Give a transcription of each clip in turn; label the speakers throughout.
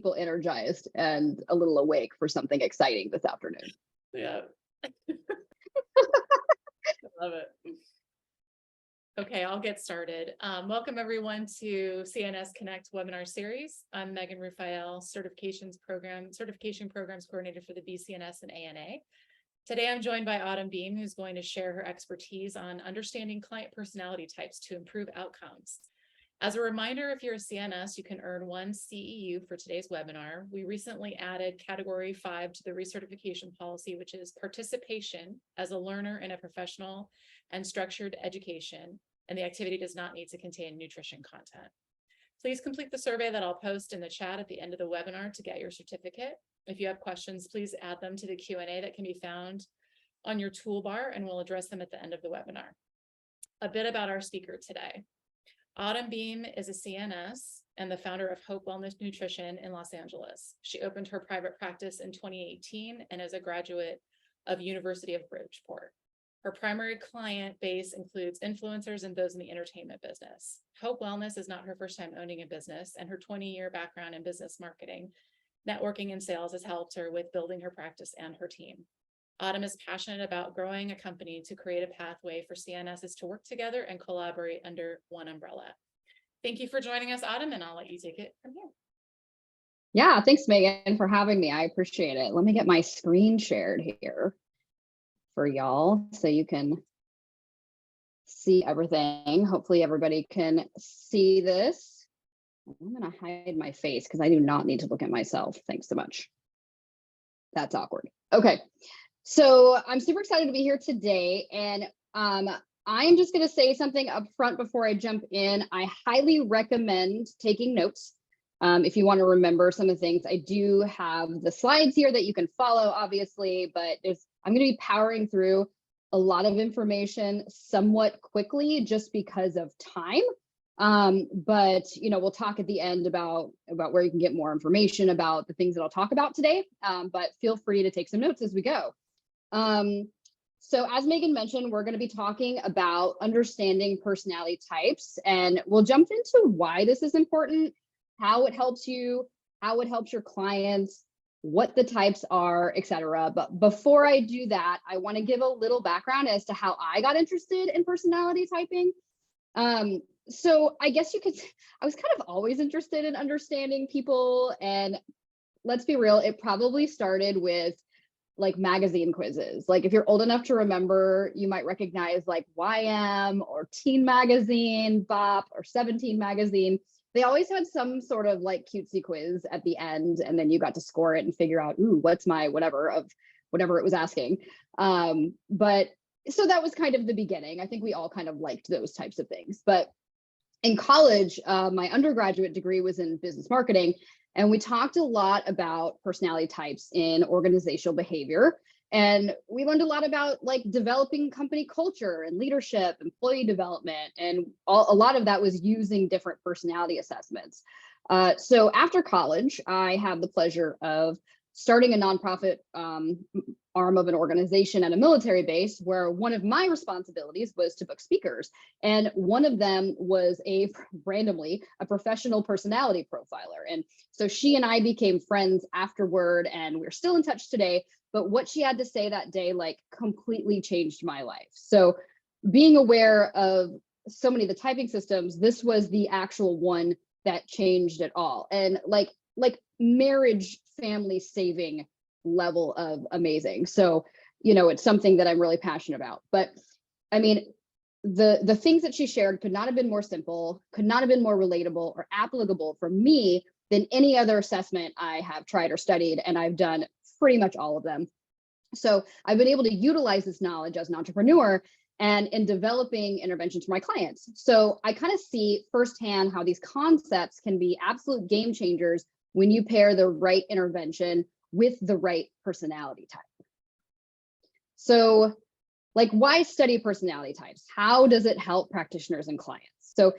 Speaker 1: people energized and a little awake for something exciting this afternoon.
Speaker 2: Yeah. I love it. Okay, I'll get started. Welcome everyone to CNS Connect webinar series. I'm Megan Rufael, certification programs coordinator for the BCNS and ANA. Today I'm joined by Autumn Beam, who's going to share her expertise on understanding client personality types to improve outcomes. As a reminder, if you're a CNS, you can earn 1 CEU for today's webinar. We recently added category 5 to the recertification policy, which is participation as a learner in a professional and structured education, and the activity does not need to contain nutrition content. Please complete the survey that I'll post in the chat at the end of the webinar to get your certificate. If you have questions, please add them to the Q&A that can be found on your toolbar, and we'll address them at the end of the webinar. A bit about our speaker today. Autumn Beam is a CNS and the founder of Hope Wellness Nutrition in Los Angeles. She opened her private practice in 2018 and is a graduate of University of Bridgeport. Her primary client base includes influencers and those in the entertainment business. Hope Wellness is not her first time owning a business, and her 20-year background in business marketing, networking, and sales has helped her with building her practice and her team. Autumn is passionate about growing a company to create a pathway for CNSs to work together and collaborate under one umbrella. Thank you for joining us, Autumn, and I'll let you take it from here.
Speaker 1: Yeah, thanks, Megan, for having me. I appreciate it. Let me get my screen shared here for y'all so you can see everything. Hopefully everybody can see this. I'm going to hide my face because I do not need to look at myself. Thanks so much. That's awkward. Okay. So I'm super excited to be here today, and I'm just going to say something up front before I jump in. I highly recommend taking notes. If you want to remember some of the things, I do have the slides here that you can follow, obviously, but I'm going to be powering through a lot of information somewhat quickly just because of time. But we'll talk at the end about where you can get more information about the things that I'll talk about today. But feel free to take some notes as we go. So as Megan mentioned, we're going to be talking about understanding personality types, and we'll jump into why this is important, how it helps you, how it helps your clients, what the types are, etc. But before I do that, I want to give a little background as to how I got interested in personality typing. So I guess I was kind of always interested in understanding people, and let's be real, it probably started with like magazine quizzes. Like if you're old enough to remember, you might recognize like YM or Teen Magazine, Bop, or 17 Magazine. They always had some sort of like cutesy quiz at the end, and then you got to score it and figure out, ooh, what's my whatever it was asking. But so that was kind of the beginning. I think we all kind of liked those types of things. But in college, my undergraduate degree was in business marketing, and we talked a lot about personality types in organizational behavior. And we learned a lot about like developing company culture and leadership, employee development, and a lot of that was using different personality assessments. So after college, I had the pleasure of starting a nonprofit arm of an organization at a military base, where one of my responsibilities was to book speakers. And one of them was randomly a professional personality profiler. And so she and I became friends afterward, and we're still in touch today. But what she had to say that day like completely changed my life. So being aware of so many of the typing systems, this was the actual one that changed it all. And like marriage, family saving level of amazing. So, it's something that I'm really passionate about. But I mean, the things that she shared could not have been more simple, could not have been more relatable or applicable for me than any other assessment I have tried or studied, and I've done pretty much all of them. So I've been able to utilize this knowledge as an entrepreneur and in developing interventions for my clients. So I kind of see firsthand how these concepts can be absolute game changers when you pair the right intervention with the right personality type. So like, why study personality types? How does it help practitioners and clients? So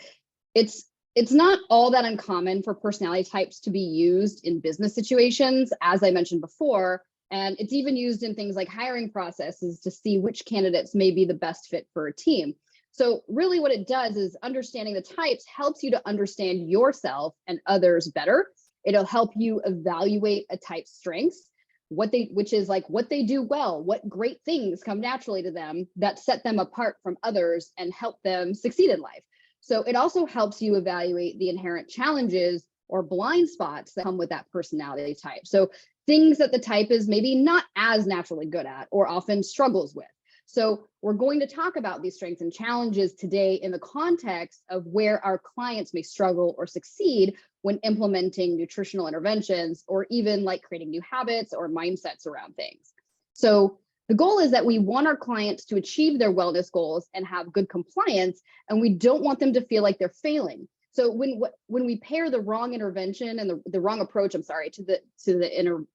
Speaker 1: it's not all that uncommon for personality types to be used in business situations, as I mentioned before, and it's even used in things like hiring processes to see which candidates may be the best fit for a team. So really what it does is understanding the types helps you to understand yourself and others better. It'll help you evaluate a type's strengths, which is like what they do well, what great things come naturally to them that set them apart from others and help them succeed in life. So it also helps you evaluate the inherent challenges or blind spots that come with that personality type. So things that the type is maybe not as naturally good at or often struggles with. So we're going to talk about these strengths and challenges today in the context of where our clients may struggle or succeed when implementing nutritional interventions, or even like creating new habits or mindsets around things. So the goal is that we want our clients to achieve their wellness goals and have good compliance, and we don't want them to feel like they're failing. So when we pair the wrong intervention and the wrong approach, when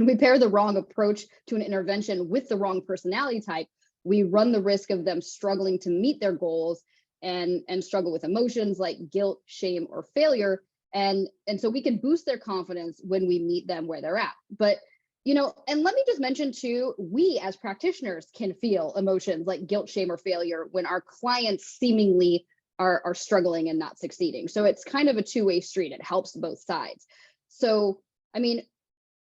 Speaker 1: we pair the wrong approach to an intervention with the wrong personality type, we run the risk of them struggling to meet their goals and struggle with emotions like guilt, shame, or failure. And so we can boost their confidence when we meet them where they're at. But, and let me just mention too, we as practitioners can feel emotions like guilt, shame, or failure when our clients seemingly are struggling and not succeeding. So it's kind of a two-way street. It helps both sides. So, I mean,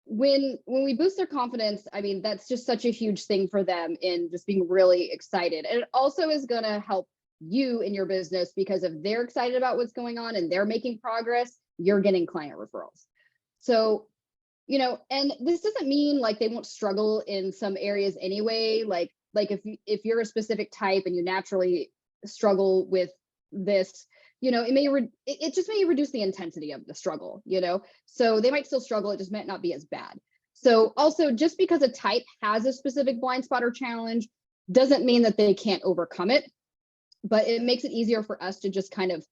Speaker 1: when we boost their confidence, I mean, that's just such a huge thing for them in just being really excited. And it also is going to help you in your business, because if they're excited about what's going on and they're making progress, you're getting client referrals. So, and this doesn't mean like they won't struggle in some areas anyway. Like if you're a specific type and you naturally struggle with this, it just may reduce the intensity of the struggle, so they might still struggle. It just might not be as bad. So also, just because a type has a specific blind spot or challenge doesn't mean that they can't overcome it, but it makes it easier for us to just kind of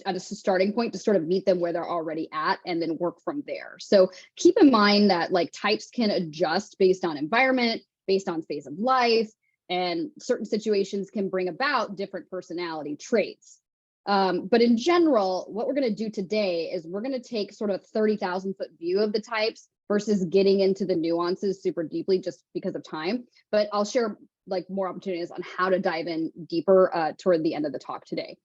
Speaker 1: at a starting point to sort of meet them where they're already at and then work from there. So keep in mind that like types can adjust based on environment, based on phase of life, and certain situations can bring about different personality traits. But in general, what we're going to do today is we're going to take sort of a 30,000 foot view of the types versus getting into the nuances super deeply just because of time. But I'll share like more opportunities on how to dive in deeper toward the end of the talk today.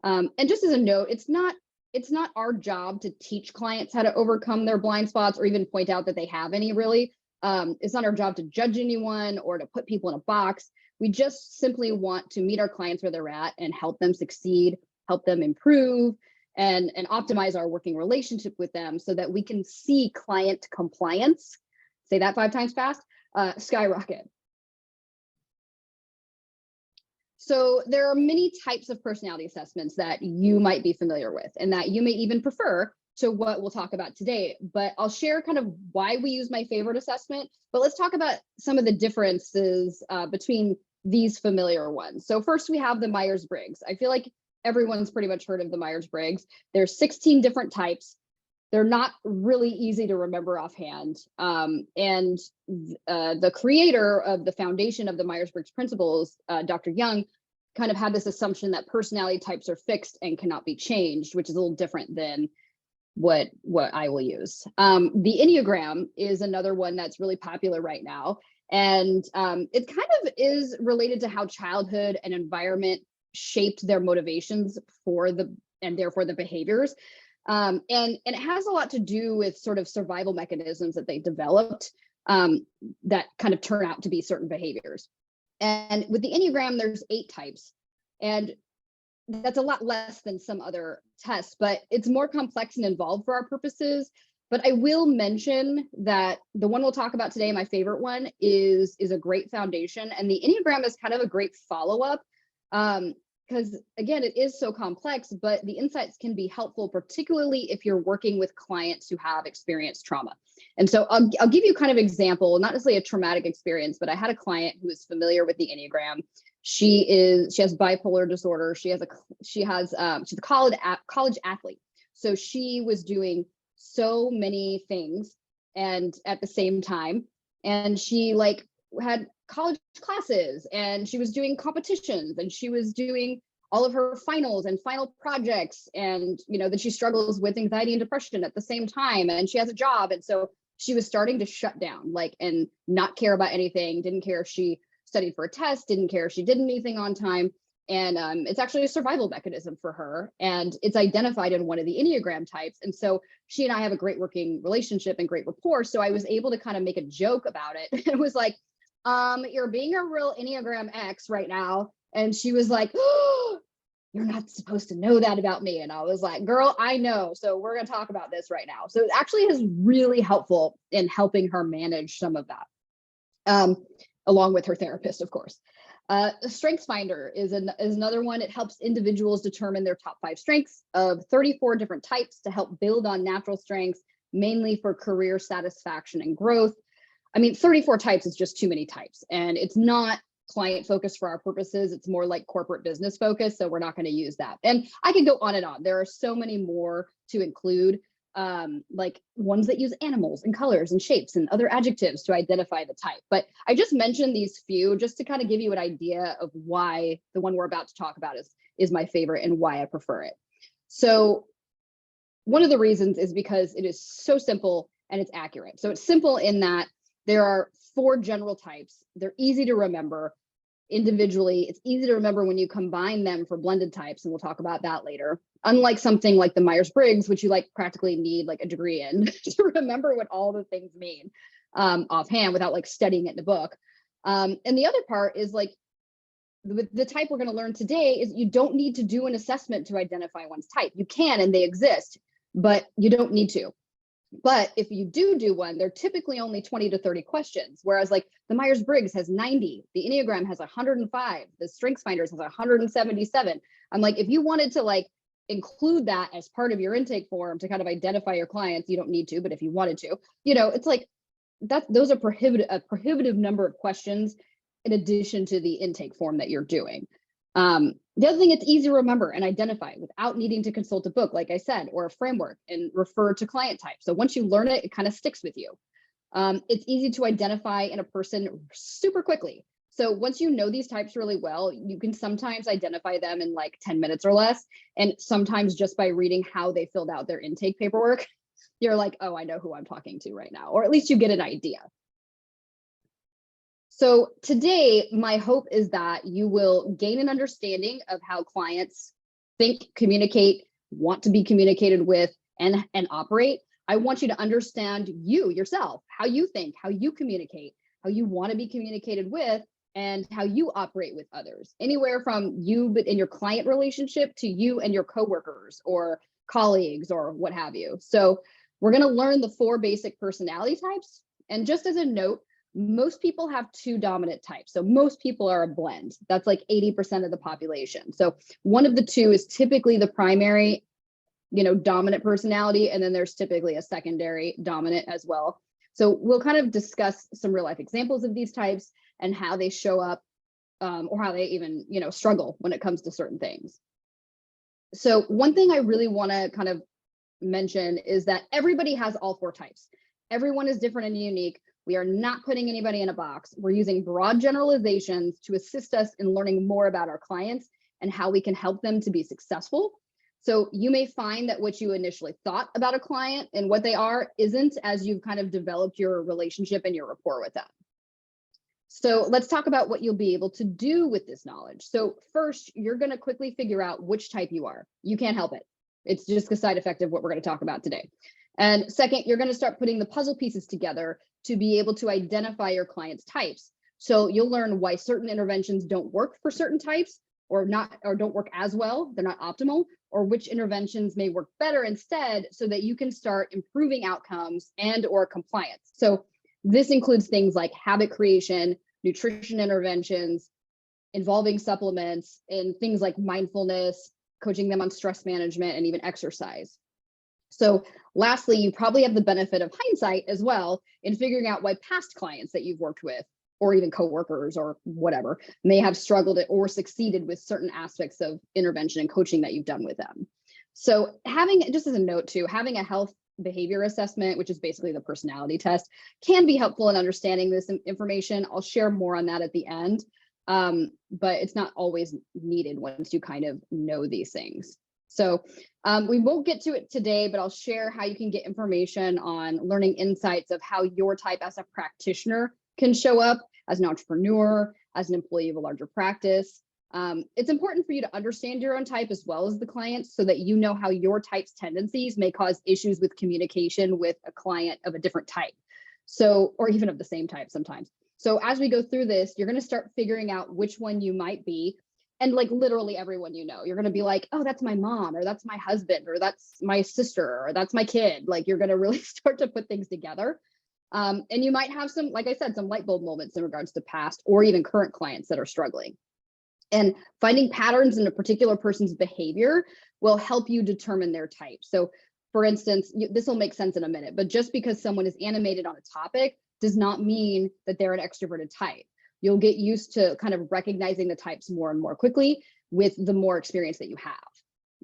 Speaker 1: And just as a note, it's not our job to teach clients how to overcome their blind spots or even point out that they have any, really. It's not our job to judge anyone or to put people in a box. We just simply want to meet our clients where they're at and help them succeed, help them improve, and optimize our working relationship with them so that we can see client compliance, say that 5 times fast, skyrocket. So there are many types of personality assessments that you might be familiar with and that you may even prefer to what we'll talk about today. But I'll share kind of why we use my favorite assessment, but let's talk about some of the differences between these familiar ones. So first we have the Myers-Briggs. I feel like everyone's pretty much heard of the Myers-Briggs. There's 16 different types. They're not really easy to remember offhand. And the creator of the foundation of the Myers-Briggs principles, Dr. Young, kind of had this assumption that personality types are fixed and cannot be changed, which is a little different than what I will use. The Enneagram is another one that's really popular right now. And it kind of is related to how childhood and environment shaped their motivations and therefore the behaviors. And it has a lot to do with sort of survival mechanisms that they developed that kind of turn out to be certain behaviors. And with the Enneagram, there's 8 types. And that's a lot less than some other tests, but it's more complex and involved for our purposes. But I will mention that the one we'll talk about today, my favorite one, is a great foundation. And the Enneagram is kind of a great follow-up. Because again, it is so complex, but the insights can be helpful, particularly if you're working with clients who have experienced trauma. And so I'll give you kind of example, not necessarily a traumatic experience, but I had a client who is familiar with the Enneagram. She has bipolar disorder. She's a college athlete. So she was doing so many things and at the same time, and she like had college classes and she was doing competitions and she was doing all of her finals and final projects, and that she struggles with anxiety and depression at the same time, and she has a job. And so she was starting to shut down, and not care about anything, didn't care if she studied for a test, didn't care if she did anything on time. And it's actually a survival mechanism for her. And it's identified in one of the Enneagram types. And so she and I have a great working relationship and great rapport. So I was able to kind of make a joke about it. It was like, you're being a real Enneagram X right now. And she was like, oh, you're not supposed to know that about me. And I was like, girl, I know. So we're going to talk about this right now. So it actually is really helpful in helping her manage some of that, along with her therapist, of course. Strengths Finder is another one. It helps individuals determine their top 5 strengths of 34 different types to help build on natural strengths, mainly for career satisfaction and growth. I mean, 34 types is just too many types, and it's not client focused for our purposes. It's more like corporate business focused. So we're not going to use that. And I could go on and on. There are so many more to include, like ones that use animals and colors and shapes and other adjectives to identify the type. But I just mentioned these few just to kind of give you an idea of why the one we're about to talk about is my favorite and why I prefer it. So one of the reasons is because it is so simple and it's accurate. So it's simple in that there are 4 general types. They're easy to remember individually. It's easy to remember when you combine them for blended types, and we'll talk about that later. Unlike something like the Myers-Briggs, which you like practically need like a degree in to remember what all the things mean offhand without like studying it in a book. And the other part is like the type we're going to learn today is you don't need to do an assessment to identify one's type. You can, and they exist, but you don't need to. But if you do one, they're typically only 20 to 30 questions. Whereas like the Myers-Briggs has 90, the Enneagram has 105, the Strengths Finders has 177. I'm like, if you wanted to like include that as part of your intake form to kind of identify your clients, you don't need to, but if you wanted to, it's like those are a prohibitive number of questions in addition to the intake form that you're doing. The other thing, it's easy to remember and identify without needing to consult a book, like I said, or a framework, and refer to client type. So once you learn it, it kind of sticks with you. It's easy to identify in a person super quickly. So once you know these types really well, you can sometimes identify them in like 10 minutes or less. And sometimes just by reading how they filled out their intake paperwork, you're like, oh, I know who I'm talking to right now, or at least you get an idea. So today, my hope is that you will gain an understanding of how clients think, communicate, want to be communicated with, and operate. I want you to understand yourself, how you think, how you communicate, how you want to be communicated with, and how you operate with others. Anywhere from you in your client relationship to you and your coworkers or colleagues or what have you. So we're going to learn the 4 basic personality types. And just as a note, most people have 2 dominant types. So most people are a blend. That's like 80% of the population. So one of the 2 is typically the primary, dominant personality. And then there's typically a secondary dominant as well. So we'll kind of discuss some real life examples of these types and how they show up, or how they even, struggle when it comes to certain things. So one thing I really want to kind of mention is that everybody has all 4 types. Everyone is different and unique. We are not putting anybody in a box. We're using broad generalizations to assist us in learning more about our clients and how we can help them to be successful. So you may find that what you initially thought about a client and what they are isn't as you've kind of developed your relationship and your rapport with them. So let's talk about what you'll be able to do with this knowledge. So first, you're going to quickly figure out which type you are. You can't help it. It's just a side effect of what we're going to talk about today. And second, you're going to start putting the puzzle pieces together to be able to identify your client's types. So you'll learn why certain interventions don't work for certain types or don't work as well. They're not optimal, or which interventions may work better instead so that you can start improving outcomes and or compliance. So this includes things like habit creation, nutrition interventions, involving supplements, and things like mindfulness, coaching them on stress management, and even exercise. So lastly, you probably have the benefit of hindsight as well in figuring out why past clients that you've worked with, or even coworkers or whatever, may have struggled or succeeded with certain aspects of intervention and coaching that you've done with them. So just as a note too, having a health behavior assessment, which is basically the personality test, can be helpful in understanding this information. I'll share more on that at the end, but it's not always needed once you kind of know these things. So we won't get to it today, but I'll share how you can get information on learning insights of how your type as a practitioner can show up as an entrepreneur, as an employee of a larger practice, It's important for you to understand your own type as well as the client's so that you know how your type's tendencies may cause issues with communication with a client of a different type. So, or even of the same type sometimes. So as we go through this, you're going to start figuring out which one you might be. And like literally everyone you know, you're going to be like, oh, that's my mom, or that's my husband, or that's my sister, or that's my kid. Like you're going to really start to put things together. And you might have some, like I said, some light bulb moments in regards to past or even current clients that are struggling. And finding patterns in a particular person's behavior will help you determine their type. So for instance, this will make sense in a minute, but just because someone is animated on a topic does not mean that they're an extroverted type. You'll get used to kind of recognizing the types more and more quickly with the more experience that you have.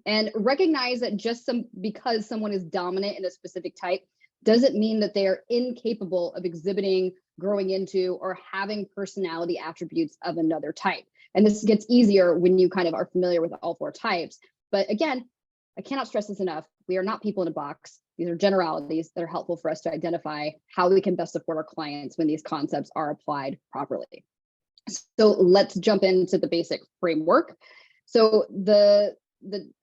Speaker 1: And recognize that just because someone is dominant in a specific type doesn't mean that they are incapable of exhibiting, growing into, or having personality attributes of another type. And this gets easier when you kind of are familiar with all 4 types. But again, I cannot stress this enough. We are not people in a box. These are generalities that are helpful for us to identify how we can best support our clients when these concepts are applied properly. So let's jump into the basic framework. So the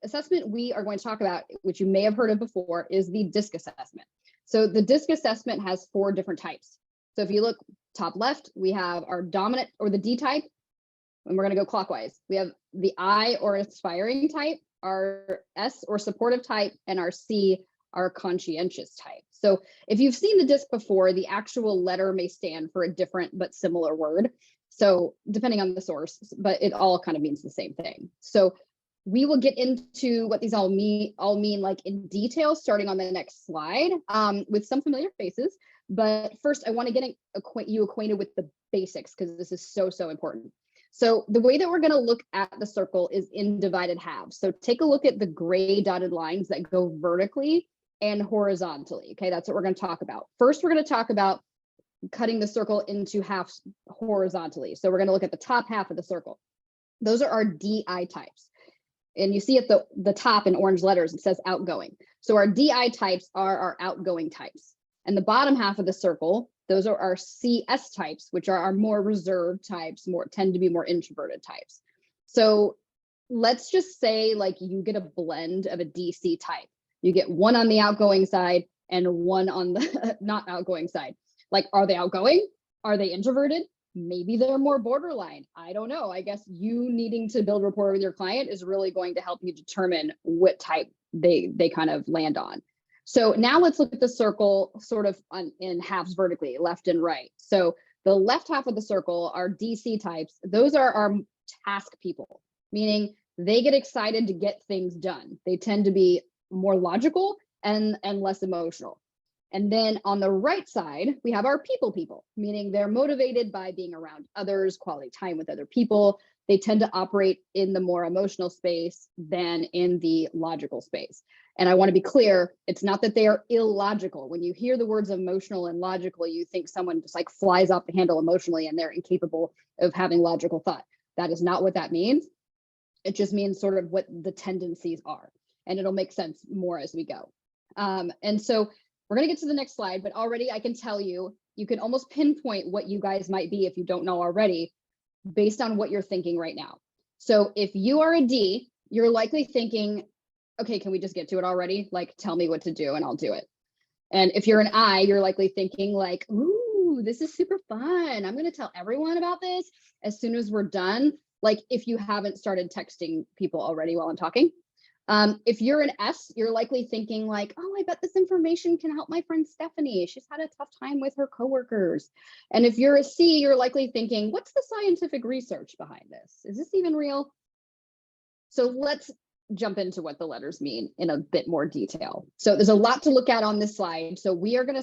Speaker 1: assessment we are going to talk about, which you may have heard of before, is the DISC assessment. So the DISC assessment has 4 different types. So if you look top left, we have our dominant or the D type, and we're going to go clockwise. We have the I or aspiring type, our S or supportive type, and our C, our conscientious type. So if you've seen the DISC before, the actual letter may stand for a different but similar word. So depending on the source, but it all kind of means the same thing. So we will get into what these all mean like in detail, starting on the next slide with some familiar faces. But first, I want to get you acquainted with the basics because this is so important. So the way that we're going to look at the circle is in divided halves. So take a look at the gray dotted lines that go vertically and horizontally. Okay, that's what we're going to talk about. First, we're going to talk about cutting the circle into halves horizontally. So we're going to look at the top half of the circle. Those are our DI types. And you see at the top in orange letters, it says outgoing. So our DI types are our outgoing types. And the bottom half of the circle, those are our CS types, which are our more reserved types, tend to be more introverted types. So let's just say like you get a blend of a DC type. You get one on the outgoing side and one on the not outgoing side. Like, are they outgoing? Are they introverted? Maybe they're more borderline. I don't know. I guess you needing to build rapport with your client is really going to help you determine what type they kind of land on. So now let's look at the circle sort of in halves vertically, left and right. So the left half of the circle are DC types. Those are our task people, meaning they get excited to get things done. They tend to be more logical and less emotional. And then on the right side, we have our people, meaning they're motivated by being around others, quality time with other people. They tend to operate in the more emotional space than in the logical space. And I want to be clear, it's not that they are illogical. When you hear the words emotional and logical, you think someone just like flies off the handle emotionally and they're incapable of having logical thought. That is not what that means. It just means sort of what the tendencies are. And it'll make sense more as we go. And so we're going to get to the next slide, but already I can tell you, you can almost pinpoint what you guys might be if you don't know already, based on what you're thinking right now. So if you are a D, you're likely thinking, okay, can we just get to it already? Like, tell me what to do and I'll do it. And if you're an I, you're likely thinking like, ooh, this is super fun. I'm going to tell everyone about this as soon as we're done. Like if you haven't started texting people already while I'm talking. If you're an S, you're likely thinking like, oh, I bet this information can help my friend Stephanie. She's had a tough time with her coworkers. And if you're a C, you're likely thinking, what's the scientific research behind this? Is this even real? So let's jump into what the letters mean in a bit more detail. So there's a lot to look at on this slide. So we are going to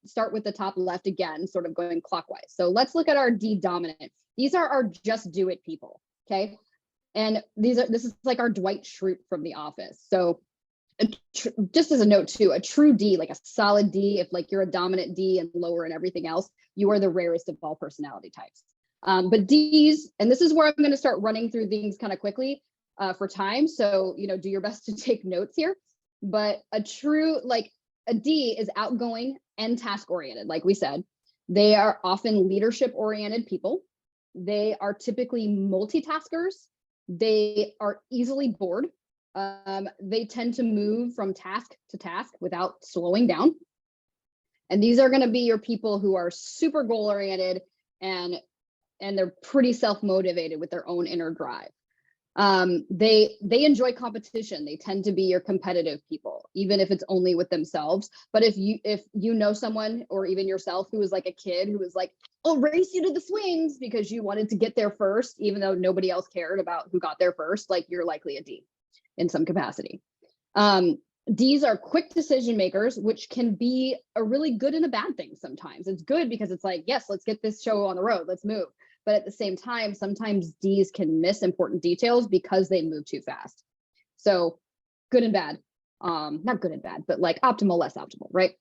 Speaker 1: start with the top left again, sort of going clockwise. So let's look at our D dominant. These are our just do it people. Okay. And this is like our Dwight Schrute from The Office. So just as a note too, a true D, like a solid D, if like you're a dominant D and lower in everything else, you are the rarest of all personality types. But Ds, and this is where I'm going to start running through things kind of quickly for time. So, do your best to take notes here. But a D is outgoing and task oriented, like we said. They are often leadership oriented people. They are typically multitaskers. They are easily bored. They tend to move from task to task without slowing down. And these are going to be your people who are super goal oriented and they're pretty self-motivated with their own inner drive. They enjoy competition. They tend to be your competitive people, even if it's only with themselves. But if you know someone, or even yourself, who was like a kid who was like, I'll race you to the swings because you wanted to get there first, even though nobody else cared about who got there first, like you're likely a D in some capacity. Ds are quick decision makers, which can be a really good and a bad thing sometimes. It's good because it's like, yes, let's get this show on the road, let's move. But at the same time, sometimes Ds can miss important details because they move too fast. So good and bad, not good and bad, but like optimal, less optimal, right?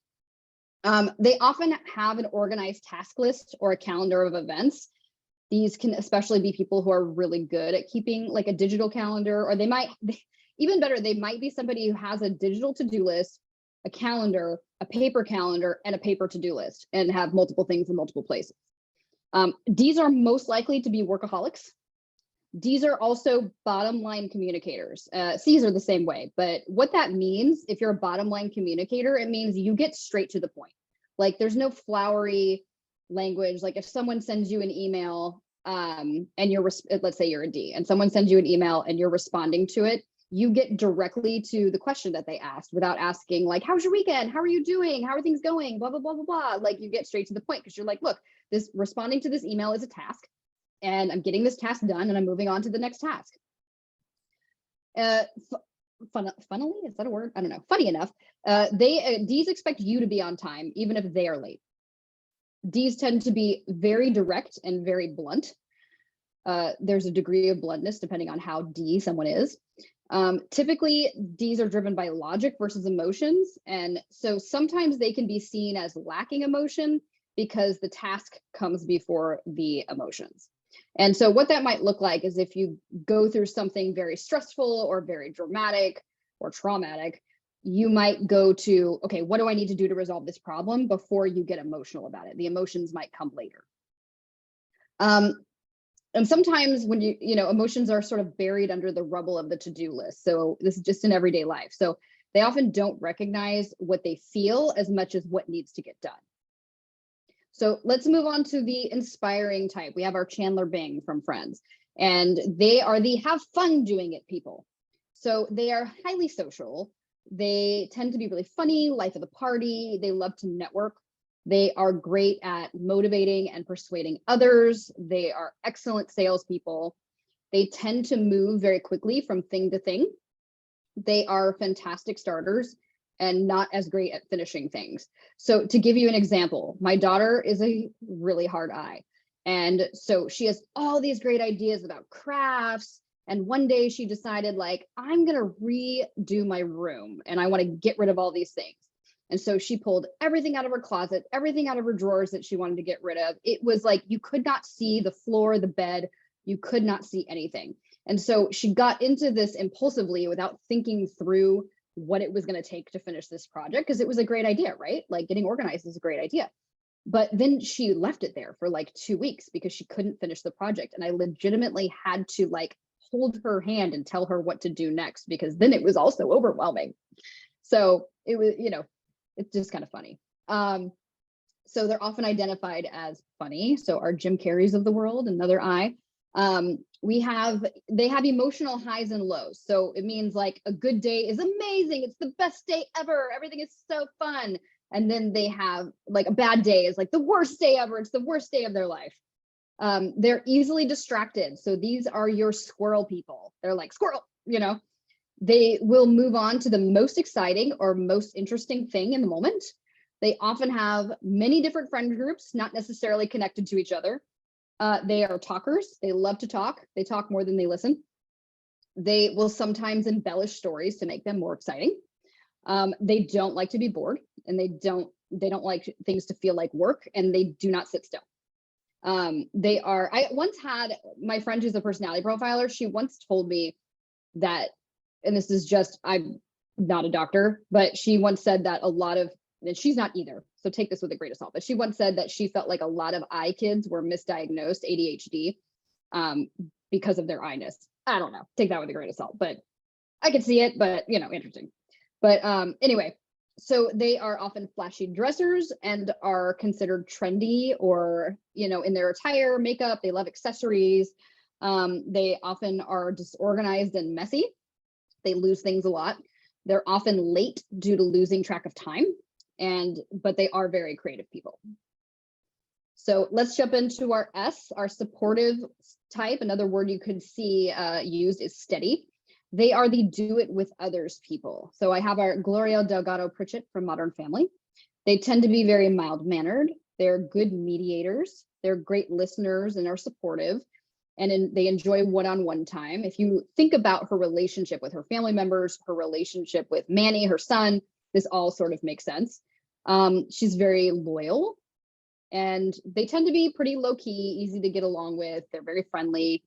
Speaker 1: They often have an organized task list or a calendar of events. These can especially be people who are really good at keeping like a digital calendar, or they might, even better, they might be somebody who has a digital to-do list, a calendar, a paper calendar, and a paper to-do list, and have multiple things in multiple places. Ds are most likely to be workaholics. Ds are also bottom line communicators. Cs are the same way, but what that means, if you're a bottom line communicator, it means you get straight to the point. Like there's no flowery language. Like if someone sends you an email and let's say you're a D and someone sends you an email and you're responding to it, you get directly to the question that they asked without asking like, how's your weekend? How are you doing? How are things going? Blah, blah, blah, blah, blah. Like you get straight to the point because you're like, look, this responding to this email is a task and I'm getting this task done and I'm moving on to the next task. Funnily, is that a word? I don't know. Funny enough, Ds expect you to be on time, even if they are late. Ds tend to be very direct and very blunt. There's a degree of bluntness depending on how D someone is. Typically, Ds are driven by logic versus emotions. And so sometimes they can be seen as lacking emotion because the task comes before the emotions. And so what that might look like is if you go through something very stressful or very dramatic or traumatic, you might go to, okay, what do I need to do to resolve this problem before you get emotional about it? The emotions might come later. And sometimes when emotions are sort of buried under the rubble of the to-do list. So this is just in everyday life. So they often don't recognize what they feel as much as what needs to get done. So let's move on to the inspiring type. We have our Chandler Bing from Friends, and they are the have fun doing it people. So they are highly social. They tend to be really funny, life of the party. They love to network. They are great at motivating and persuading others. They are excellent salespeople. They tend to move very quickly from thing to thing. They are fantastic starters and not as great at finishing things. So to give you an example, my daughter is a really hard I. And so she has all these great ideas about crafts. And one day she decided like, I'm gonna redo my room and I wanna get rid of all these things. And so she pulled everything out of her closet, everything out of her drawers that she wanted to get rid of. It was like, you could not see the floor, the bed, you could not see anything. And so she got into this impulsively without thinking through what it was going to take to finish this project, because it was a great idea, right? Like getting organized is a great idea. But then she left it there for like 2 weeks because she couldn't finish the project. And I legitimately had to like hold her hand and tell her what to do next, because then it was also overwhelming. So it was, it's just kind of funny. So they're often identified as funny. So our Jim Carreys of the world, another I. They have emotional highs and lows. So it means like a good day is amazing. It's the best day ever. Everything is so fun. And then they have like a bad day is like the worst day ever. It's the worst day of their life. They're easily distracted. So these are your squirrel people. They're like squirrel, They will move on to the most exciting or most interesting thing in the moment. They often have many different friend groups, not necessarily connected to each other. They are talkers. They love to talk. They talk more than they listen. They will sometimes embellish stories to make them more exciting. They don't like to be bored, and they don't like things to feel like work, and they do not sit still. I once had my friend who's a personality profiler. She once told me that, and this is just, I'm not a doctor, but she once said that and she's not either, so take this with a grain of salt, but she once said that she felt like a lot of I kids were misdiagnosed ADHD because of their I-ness. I don't know, take that with a grain of salt, but I could see it, but interesting. But anyway, so they are often flashy dressers and are considered trendy, or in their attire, makeup. They love accessories. They often are disorganized and messy. They lose things a lot. They're often late due to losing track of time, but they are very creative people. So let's jump into our S, our supportive type. Another word you could see used is steady. They are the do it with others people. So I have our Gloria Delgado Pritchett from Modern Family. They tend to be very mild mannered. They're good mediators. They're great listeners and are supportive. And they enjoy one-on-one time. If you think about her relationship with her family members, her relationship with Manny, her son, this all sort of makes sense. She's very loyal, and they tend to be pretty low-key, easy to get along with. They're very friendly.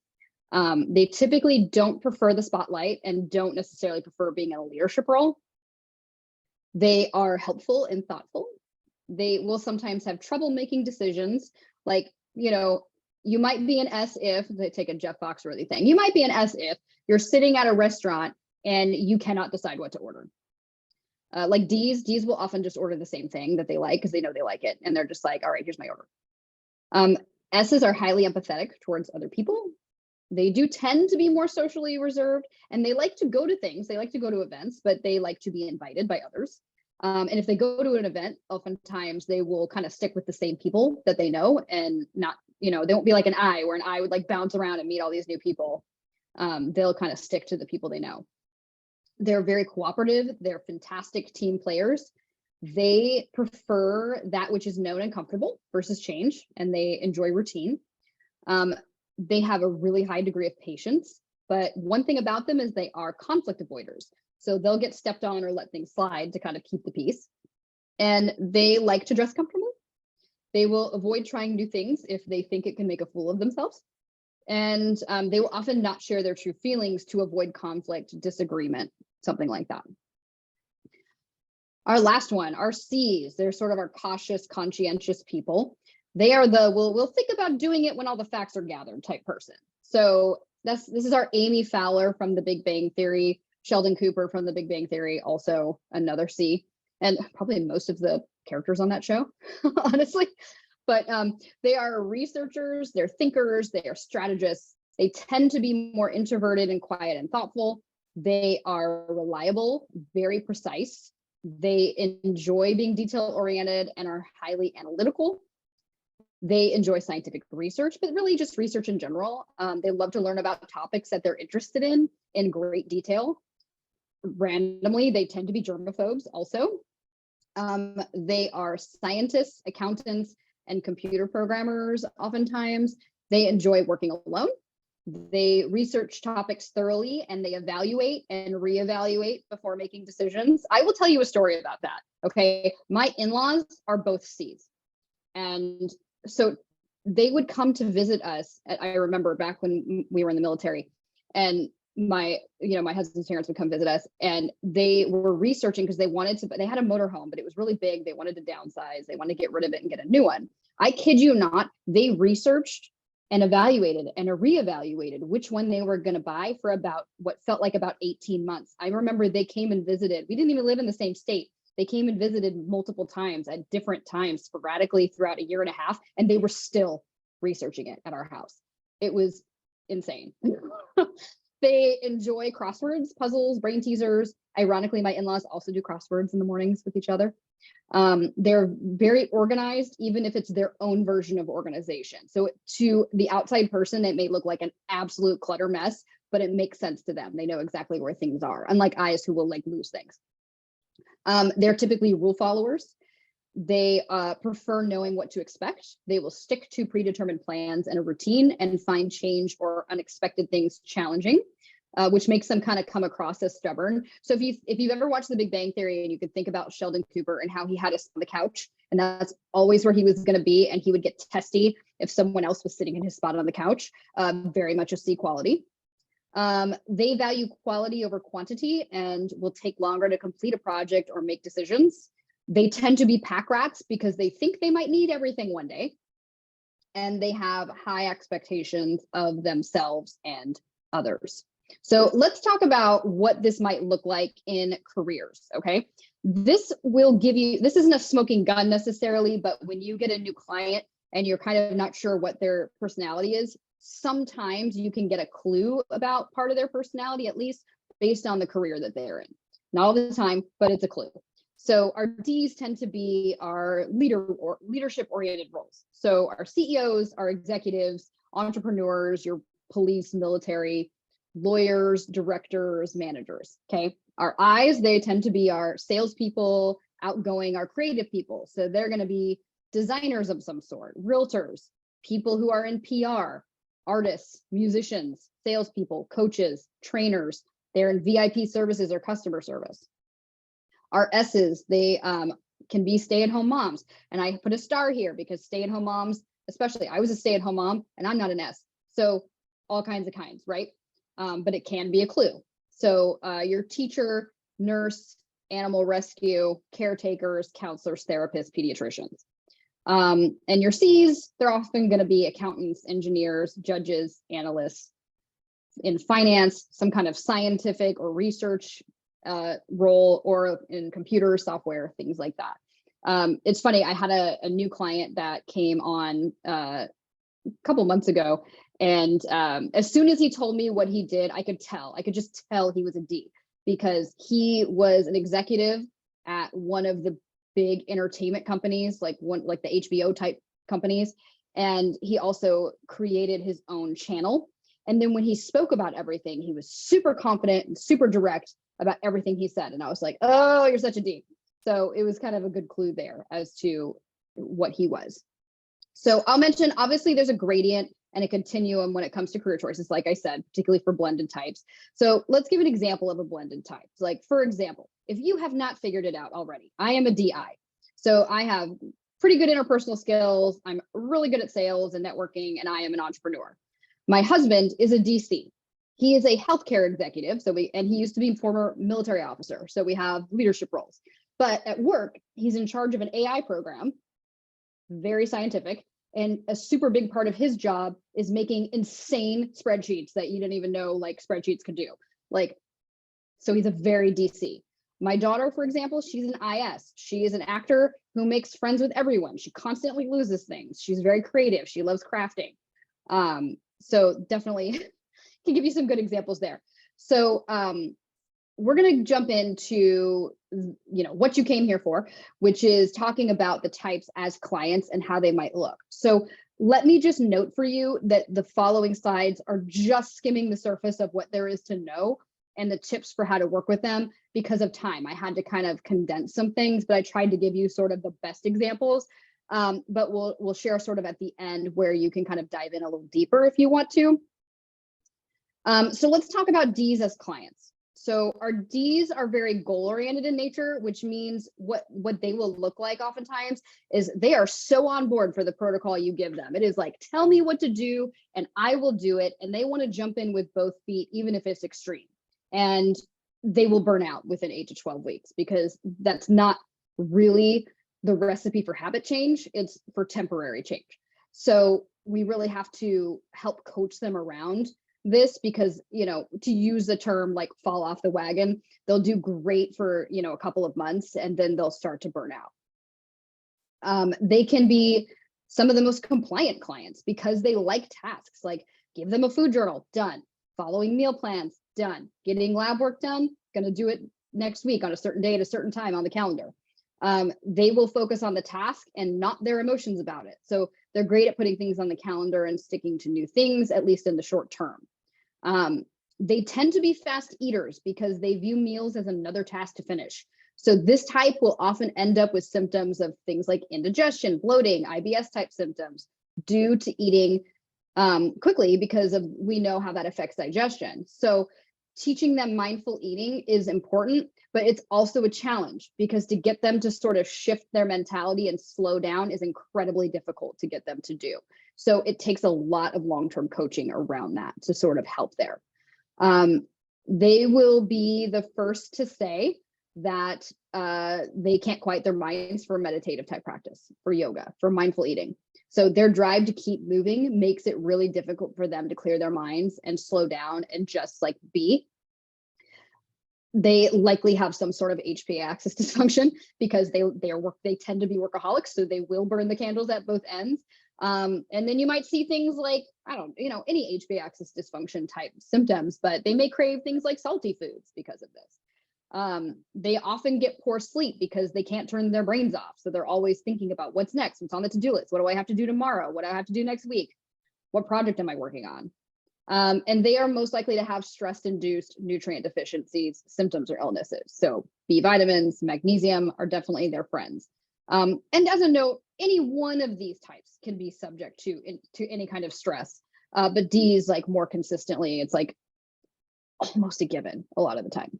Speaker 1: They typically don't prefer the spotlight and don't necessarily prefer being in a leadership role. They are helpful and thoughtful. They will sometimes have trouble making decisions. Like, you might be an S if, they take a Jeff Foxworthy thing. You might be an S if you're sitting at a restaurant and you cannot decide what to order. Like D's will often just order the same thing that they like because they know they like it. And they're just like, all right, here's my order. S's are highly empathetic towards other people. They do tend to be more socially reserved, and they like to go to things. They like to go to events, but they like to be invited by others. And if they go to an event, oftentimes they will kind of stick with the same people that they know, and not, they won't be like an I, where an I would like bounce around and meet all these new people. They'll kind of stick to the people they know. They're very cooperative. They're fantastic team players. They prefer that which is known and comfortable versus change, and they enjoy routine. They have a really high degree of patience, but one thing about them is they are conflict avoiders. So they'll get stepped on or let things slide to kind of keep the peace. And they like to dress comfortably. They will avoid trying new things if they think it can make a fool of themselves. And they will often not share their true feelings to avoid conflict, disagreement, something like that. Our last one, our C's, they're sort of our cautious, conscientious people. They are the we'll think about doing it when all the facts are gathered type person. So this is our Amy Fowler from The Big Bang Theory, Sheldon Cooper from The Big Bang Theory, also another C, and probably most of the characters on that show, honestly. But they are researchers, they're thinkers, they are strategists. They tend to be more introverted and quiet and thoughtful. They are reliable, very precise. They enjoy being detail-oriented and are highly analytical. They enjoy scientific research, but really just research in general. They love to learn about topics that they're interested in great detail. Randomly, they tend to be germaphobes also. They are scientists, accountants, and computer programmers oftentimes. They enjoy working alone. They research topics thoroughly, and they evaluate and reevaluate before making decisions. I will tell you a story about that, okay? My in-laws are both C's. And so they would come to visit us. I remember back when we were in the military, and my husband's parents would come visit us, and they were researching because they had a motorhome, but it was really big. They wanted to downsize. They wanted to get rid of it and get a new one. I kid you not, they researched and evaluated and reevaluated which one they were going to buy for about what felt like about 18 months. I remember they came and visited. We didn't even live in the same state. They came and visited multiple times at different times, sporadically throughout a year and a half, and they were still researching it at our house. It was insane. They enjoy crosswords, puzzles, brain teasers. Ironically, my in-laws also do crosswords in the mornings with each other. They're very organized, even if it's their own version of organization. So to the outside person, it may look like an absolute clutter mess, but it makes sense to them. They know exactly where things are, unlike I's who will like lose things. They're typically rule followers. They prefer knowing what to expect. They will stick to predetermined plans and a routine and find change or unexpected things challenging, which makes them kind of come across as stubborn. So if you've ever watched The Big Bang Theory, and you could think about Sheldon Cooper and how he had us on the couch, and that's always where he was going to be, and he would get testy if someone else was sitting in his spot on the couch, very much a C quality. They value quality over quantity and will take longer to complete a project or make decisions. They tend to be pack rats because they think they might need everything one day. And they have high expectations of themselves and others. So let's talk about what this might look like in careers, okay? This will give you, this isn't a smoking gun necessarily, but when you get a new client and you're kind of not sure what their personality is, sometimes you can get a clue about part of their personality, at least based on the career that they're in. Not all the time, but it's a clue. So our Ds tend to be our leadership oriented roles. So our CEOs, our executives, entrepreneurs, your police, military, lawyers, directors, managers, okay? Our Is, they tend to be our salespeople, outgoing, our creative people. So they're gonna be designers of some sort, realtors, people who are in PR, artists, musicians, salespeople, coaches, trainers. They're in VIP services or customer service. Our S's, they can be stay-at-home moms. And I put a star here because stay-at-home moms, especially, I was a stay-at-home mom and I'm not an S. So all kinds, right? But it can be a clue. So your teacher, nurse, animal rescue, caretakers, counselors, therapists, pediatricians. And your C's, they're often going to be accountants, engineers, judges, analysts. In finance, some kind of scientific or research role, or in computer software, things like that. It's funny, I had a new client that came on a couple months ago, and as soon as he told me what he did, I could just tell he was a D, because he was an executive at one of the big entertainment companies, like the HBO type companies, and he also created his own channel. And then when he spoke about everything, he was super confident and super direct about everything he said. And I was like, oh, you're such a D. So it was kind of a good clue there as to what he was. So I'll mention, obviously there's a gradient and a continuum when it comes to career choices, like I said, particularly for blended types. So let's give an example of a blended type. Like, for example, if you have not figured it out already, I am a DI. So I have pretty good interpersonal skills. I'm really good at sales and networking, and I am an entrepreneur. My husband is a DC. He is a healthcare executive. And he used to be a former military officer. So we have leadership roles. But at work, he's in charge of an AI program, very scientific. And a super big part of his job is making insane spreadsheets that you didn't even know like spreadsheets could do. So he's a very DC. My daughter, for example, she's an IS. She is an actor who makes friends with everyone. She constantly loses things. She's very creative. She loves crafting. So definitely can give you some good examples there. So we're going to jump into, what you came here for, which is talking about the types as clients and how they might look. So let me just note for you that the following slides are just skimming the surface of what there is to know and the tips for how to work with them because of time. I had to kind of condense some things, but I tried to give you sort of the best examples. But we'll share sort of at the end where you can kind of dive in a little deeper if you want to. So let's talk about Ds as clients. So our Ds are very goal-oriented in nature, which means what they will look like oftentimes is they are so on board for the protocol you give them. It is like, tell me what to do and I will do it. And they want to jump in with both feet, even if it's extreme. And they will burn out within 8 to 12 weeks because that's not really the recipe for habit change. It's for temporary change. So we really have to help coach them around this because, to use the term like fall off the wagon, they'll do great for, a couple of months and then they'll start to burn out. They can be some of the most compliant clients because they like tasks, like give them a food journal, done. Following meal plans, done. Getting lab work done, gonna do it next week on a certain day at a certain time on the calendar. They will focus on the task and not their emotions about it. So they're great at putting things on the calendar and sticking to new things, at least in the short term. They tend to be fast eaters because they view meals as another task to finish. So this type will often end up with symptoms of things like indigestion, bloating, IBS type symptoms due to eating quickly because we know how that affects digestion. So teaching them mindful eating is important, but it's also a challenge because to get them to sort of shift their mentality and slow down is incredibly difficult to get them to do. So it takes a lot of long-term coaching around that to sort of help there. They will be the first to say that they can't quiet their minds for meditative type practice, for yoga, for mindful eating. So their drive to keep moving makes it really difficult for them to clear their minds and slow down and just like be. They likely have some sort of HPA axis dysfunction because they tend to be workaholics, so they will burn the candles at both ends. And then you might see things like, any HPA axis dysfunction type symptoms, but they may crave things like salty foods because of this. They often get poor sleep because they can't turn their brains off. So they're always thinking about what's next, what's on the to-do list, what do I have to do tomorrow, what do I have to do next week, what project am I working on? And they are most likely to have stress-induced nutrient deficiencies, symptoms, or illnesses. So B vitamins, magnesium are definitely their friends. And as a note, any one of these types can be subject to any kind of stress, but D's like more consistently, it's like almost a given a lot of the time.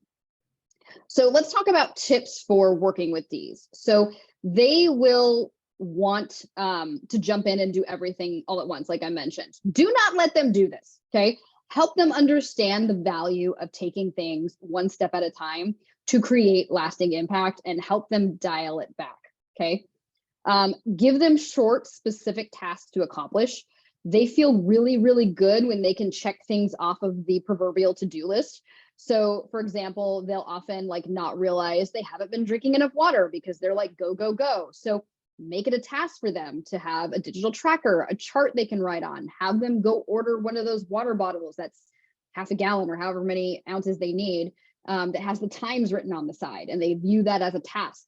Speaker 1: So let's talk about tips for working with D's. So they will want to jump in and do everything all at once, like I mentioned. Do not let them do this, okay? Help them understand the value of taking things one step at a time to create lasting impact and help them dial it back, okay? Give them short, specific tasks to accomplish. They feel really, really good when they can check things off of the proverbial to-do list. So for example, they'll often like not realize they haven't been drinking enough water because they're like, go, go, go. So make it a task for them to have a digital tracker, a chart they can write on, have them go order one of those water bottles that's half a gallon or however many ounces they need, that has the times written on the side, and they view that as a task.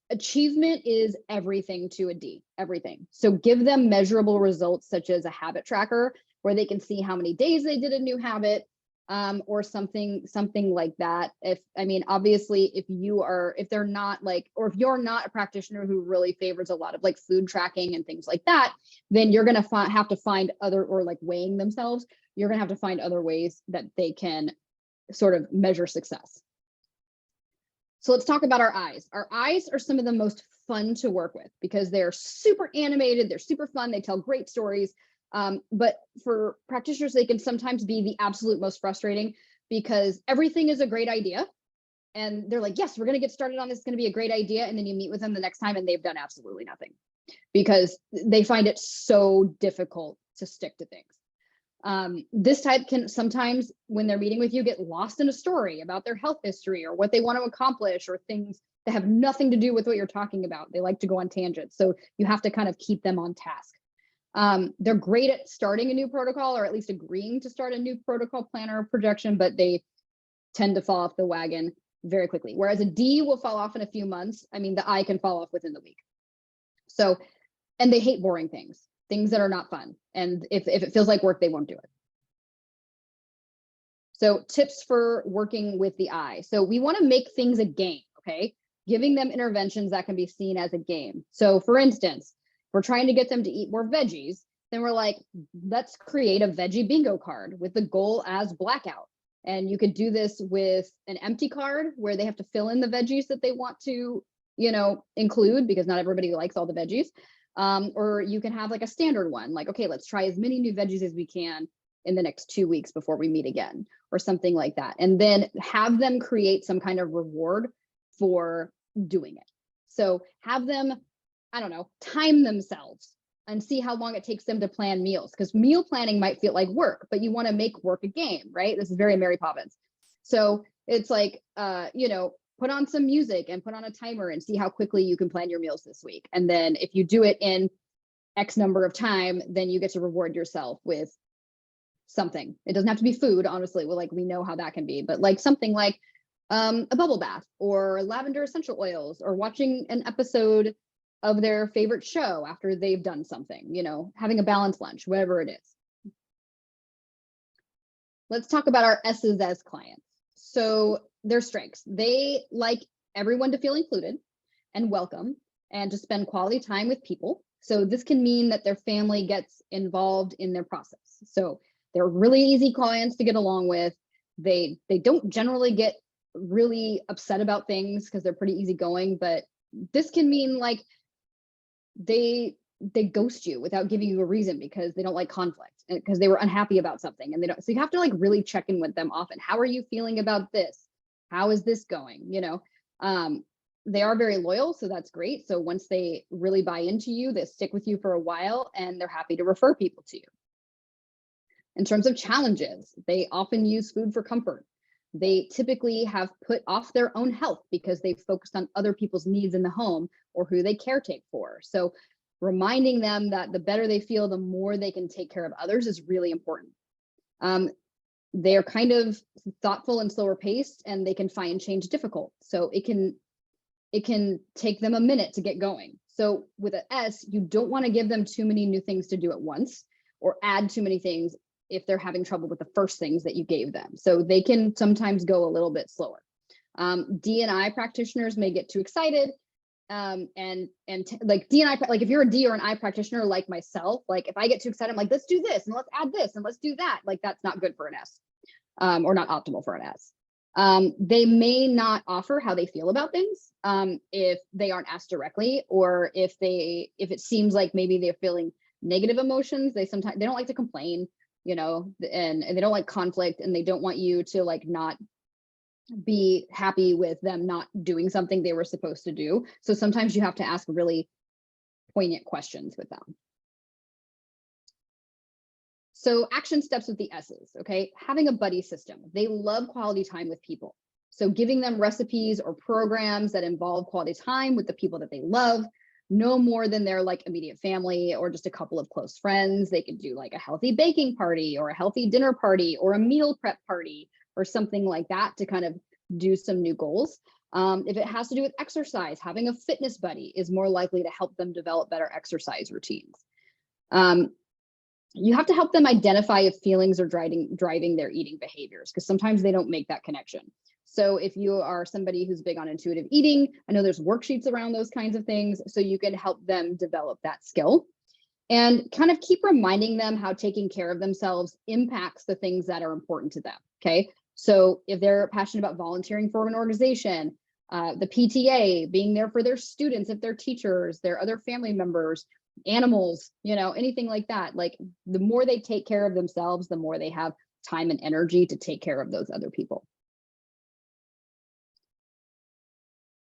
Speaker 1: Achievement is everything to a D, everything. So give them measurable results such as a habit tracker where they can see how many days they did a new habit, or something like that. Obviously if they're not like, or if you're not a practitioner who really favors a lot of like food tracking and things like that, then you're going to have to find other, or like weighing themselves, you're going to have to find other ways that they can sort of measure success. So let's talk about our eyes. Our eyes are some of the most fun to work with because they're super animated, they're super fun, they tell great stories. But for practitioners, they can sometimes be the absolute most frustrating because everything is a great idea. And they're like, yes, we're going to get started on this. It's going to be a great idea. And then you meet with them the next time and they've done absolutely nothing because they find it so difficult to stick to things. This type can sometimes, when they're meeting with you, get lost in a story about their health history or what they want to accomplish or things that have nothing to do with what you're talking about. They like to go on tangents. So you have to kind of keep them on task. They're great at starting a new protocol or at least agreeing to start a new protocol plan or projection, but they tend to fall off the wagon very quickly. Whereas a D will fall off in a few months. The I can fall off within the week. So, and they hate boring things that are not fun. And if it feels like work, they won't do it. So tips for working with the I. So we want to make things a game, okay? Giving them interventions that can be seen as a game. So for instance, we're trying to get them to eat more veggies, then we're like, let's create a veggie bingo card with the goal as blackout. And you could do this with an empty card where they have to fill in the veggies that they want to, include, because not everybody likes all the veggies. Or you can have like a standard one, like, okay, let's try as many new veggies as we can in the next 2 weeks before we meet again, or something like that. And then have them create some kind of reward for doing it. So have them, time themselves and see how long it takes them to plan meals, because meal planning might feel like work, but you want to make work a game, right? This is very Mary Poppins. So it's like, put on some music and put on a timer and see how quickly you can plan your meals this week. And then if you do it in X number of time, then you get to reward yourself with something. It doesn't have to be food, honestly. We know how that can be, but like something like a bubble bath or lavender essential oils, or watching an episode of their favorite show after they've done something, having a balanced lunch, whatever it is. Let's talk about our S's as clients. So their strengths. They like everyone to feel included and welcome and to spend quality time with people. So this can mean that their family gets involved in their process. So they're really easy clients to get along with. They don't generally get really upset about things because they're pretty easygoing, but this can mean like they ghost you without giving you a reason because they don't like conflict, because they were unhappy about something and they don't. So you have to like really check in with them often. How are you feeling about this? How is this going? They are very loyal, so that's great. So once they really buy into you, they stick with you for a while and they're happy to refer people to you. In terms of challenges, they often use food for comfort. They typically have put off their own health because they've focused on other people's needs in the home or who they caretake for. So reminding them that the better they feel, the more they can take care of others is really important. They're kind of thoughtful and slower paced, and they can find change difficult. So it can take them a minute to get going. So with an S, you don't want to give them too many new things to do at once or add too many things if they're having trouble with the first things that you gave them. So they can sometimes go a little bit slower. D and I practitioners may get too excited. Like D and I, like if you're a D or an I practitioner like myself, like if I get too excited, I'm like, let's do this and let's add this and let's do that. Like that's not good for an S, or not optimal for an S. They may not offer how they feel about things if they aren't asked directly, or if it seems like maybe they're feeling negative emotions. They don't like to complain, and they don't like conflict, and they don't want you to like not be happy with them not doing something they were supposed to do. So sometimes you have to ask really poignant questions with them. So action steps with the S's, okay? Having a buddy system. They love quality time with people. So giving them recipes or programs that involve quality time with the people that they love, no more than their like immediate family or just a couple of close friends. They could do like a healthy baking party or a healthy dinner party or a meal prep party or something like that to kind of do some new goals. If it has to do with exercise, having a fitness buddy is more likely to help them develop better exercise routines. You have to help them identify if feelings are driving their eating behaviors, because sometimes they don't make that connection. So if you are somebody who's big on intuitive eating, I know there's worksheets around those kinds of things, so you can help them develop that skill. And kind of keep reminding them how taking care of themselves impacts the things that are important to them, okay? So if they're passionate about volunteering for an organization, the PTA, being there for their students, if they're teachers, their other family members, animals, anything like that, like the more they take care of themselves, the more they have time and energy to take care of those other people.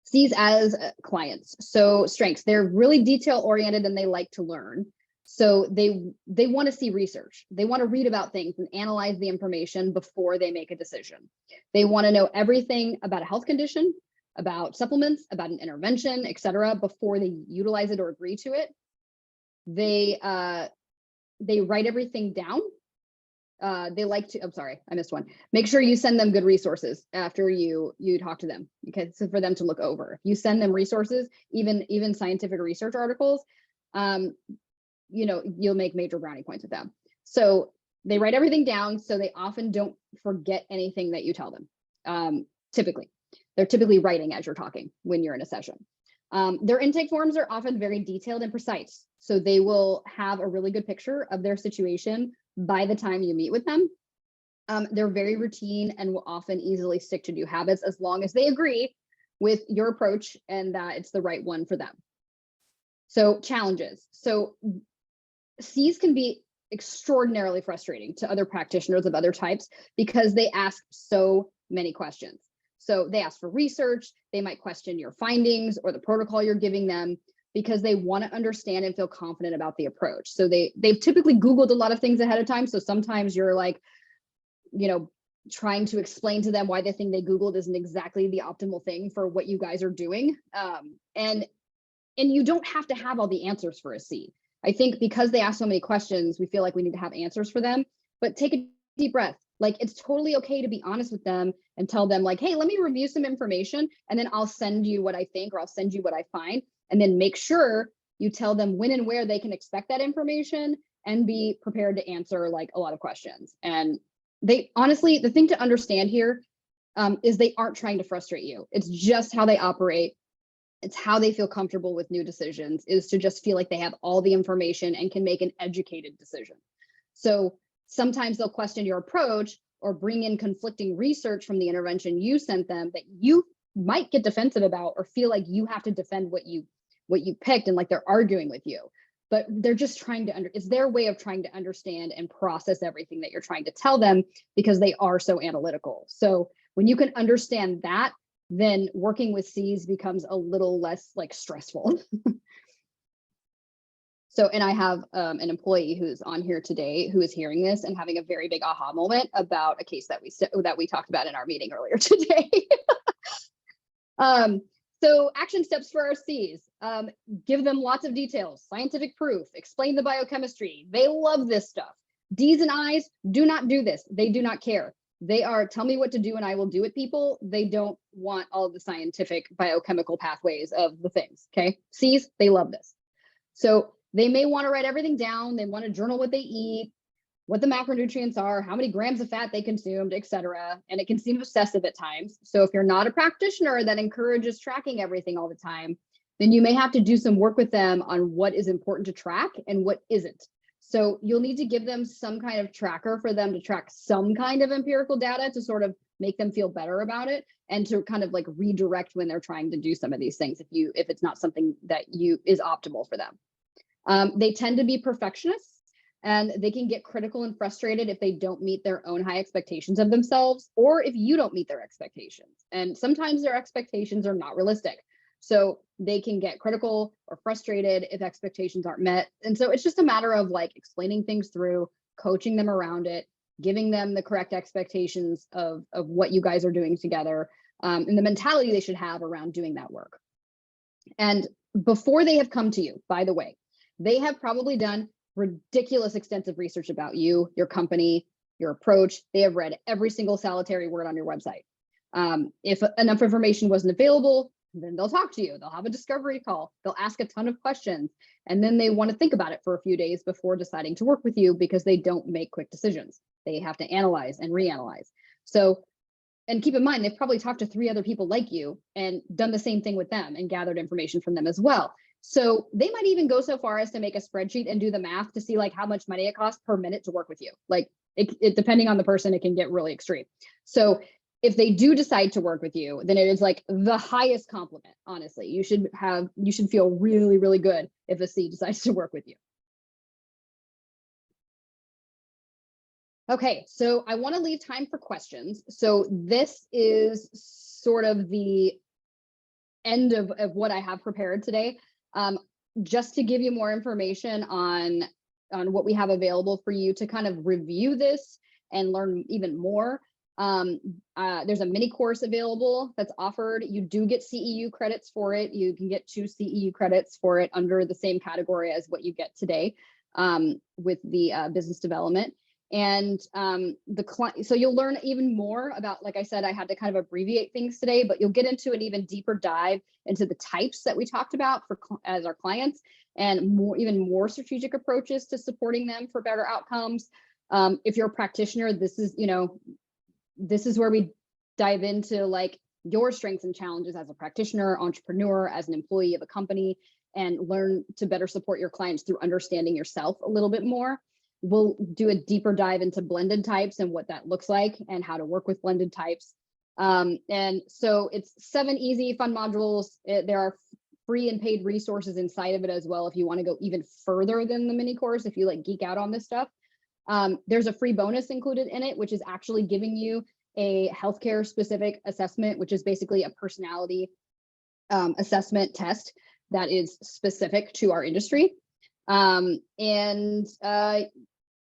Speaker 1: C's as clients. So strengths, they're really detail oriented and they like to learn. So they want to see research. They want to read about things and analyze the information before they make a decision. They want to know everything about a health condition, about supplements, about an intervention, etc., before they utilize it or agree to it. They write everything down. They like to, I'm sorry, I missed one. Make sure you send them good resources after you talk to them, okay? So for them to look over. If you send them resources, even scientific research articles, you'll make major brownie points with them. So they write everything down, so they often don't forget anything that you tell them. Typically, they're typically writing as you're talking when you're in a session. Their intake forms are often very detailed and precise. So they will have a really good picture of their situation by the time you meet with them. They're very routine and will often easily stick to new habits as long as they agree with your approach and that it's the right one for them. So challenges. So C's can be extraordinarily frustrating to other practitioners of other types because they ask so many questions. So they ask for research, they might question your findings or the protocol you're giving them because they want to understand and feel confident about the approach. So they've typically Googled a lot of things ahead of time. So sometimes you're like, trying to explain to them why the thing they Googled isn't exactly the optimal thing for what you guys are doing. And you don't have to have all the answers for a C. I think because they ask so many questions, we feel like we need to have answers for them, but take a deep breath. Like it's totally okay to be honest with them and tell them like, hey, let me review some information and then I'll send you what I think, or I'll send you what I find. And then make sure you tell them when and where they can expect that information and be prepared to answer like a lot of questions. And they honestly, the thing to understand here is they aren't trying to frustrate you. It's just how they operate. It's how they feel comfortable with new decisions, is to just feel like they have all the information and can make an educated decision. So sometimes they'll question your approach or bring in conflicting research from the intervention you sent them that you might get defensive about or feel like you have to defend what you picked and like they're arguing with you. But they're just trying to it's their way of trying to understand and process everything that you're trying to tell them because they are so analytical. So when you can understand that, then working with C's becomes a little less like stressful. So, and I have an employee who's on here today who is hearing this and having a very big aha moment about a case that we talked about in our meeting earlier today. So action steps for our C's, give them lots of details, scientific proof, explain the biochemistry. They love this stuff. D's and I's do not do this. They do not care. They are tell me what to do and I will do it people. They don't want all the scientific biochemical pathways of the things, okay? C's, they love this. So they may want to write everything down. They want to journal what they eat, what the macronutrients are, how many grams of fat they consumed, et cetera. And it can seem obsessive at times. So if you're not a practitioner that encourages tracking everything all the time, then you may have to do some work with them on what is important to track and what isn't. So you'll need to give them some kind of tracker for them to track some kind of empirical data to sort of make them feel better about it and to kind of like redirect when they're trying to do some of these things if it's not something that is optimal for them. They tend to be perfectionists and they can get critical and frustrated if they don't meet their own high expectations of themselves or if you don't meet their expectations. And sometimes their expectations are not realistic. So they can get critical or frustrated if expectations aren't met. And so it's just a matter of like explaining things through, coaching them around it, giving them the correct expectations of what you guys are doing together, and the mentality they should have around doing that work. And before they have come to you, by the way, they have probably done ridiculous extensive research about you, your company, your approach. They have read every single solitary word on your website. If enough information wasn't available, then they'll talk to you. They'll have a discovery call. They'll ask a ton of questions. And then they want to think about it for a few days before deciding to work with you because they don't make quick decisions. They have to analyze and reanalyze. So, and keep in mind, they've probably talked to 3 other people like you and done the same thing with them and gathered information from them as well. So they might even go so far as to make a spreadsheet and do the math to see like how much money it costs per minute to work with you. Like it depending on the person, it can get really extreme. So if they do decide to work with you, then it is like the highest compliment. Honestly, you should feel really, really good if a C decides to work with you. Okay, so I want to leave time for questions. So this is sort of the end of what I have prepared today. Just to give you more information on what we have available for you to kind of review this and learn even more. There's a mini course available that's offered. You do get CEU credits for it. You can get 2 CEU credits for it under the same category as what you get today with the business development. And so you'll learn even more about, like I said, I had to kind of abbreviate things today, but you'll get into an even deeper dive into the types that we talked about as our clients and even more strategic approaches to supporting them for better outcomes. If you're a practitioner, this is where we dive into like your strengths and challenges as a practitioner, entrepreneur, as an employee of a company, and learn to better support your clients through understanding yourself a little bit more. We'll do a deeper dive into blended types and what that looks like and how to work with blended types. And so it's 7 easy, fun modules. There are free and paid resources inside of it as well if you want to go even further than the mini course, if you like geek out on this stuff. There's a free bonus included in it, which is actually giving you a healthcare specific assessment, which is basically a personality assessment test that is specific to our industry.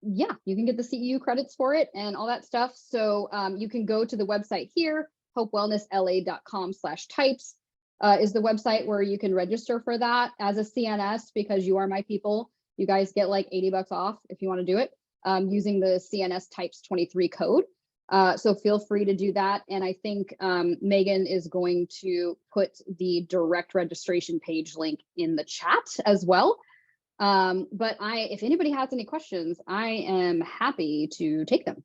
Speaker 1: Yeah, you can get the CEU credits for it and all that stuff. So you can go to the website here, hopewellnessla.com/types is the website where you can register for that as a CNS, because you are my people. You guys get like $80 off if you want to do it using the CNS types 23 code. So feel free to do that. And I think Megan is going to put the direct registration page link in the chat as well. But if anybody has any questions, I am happy to take them.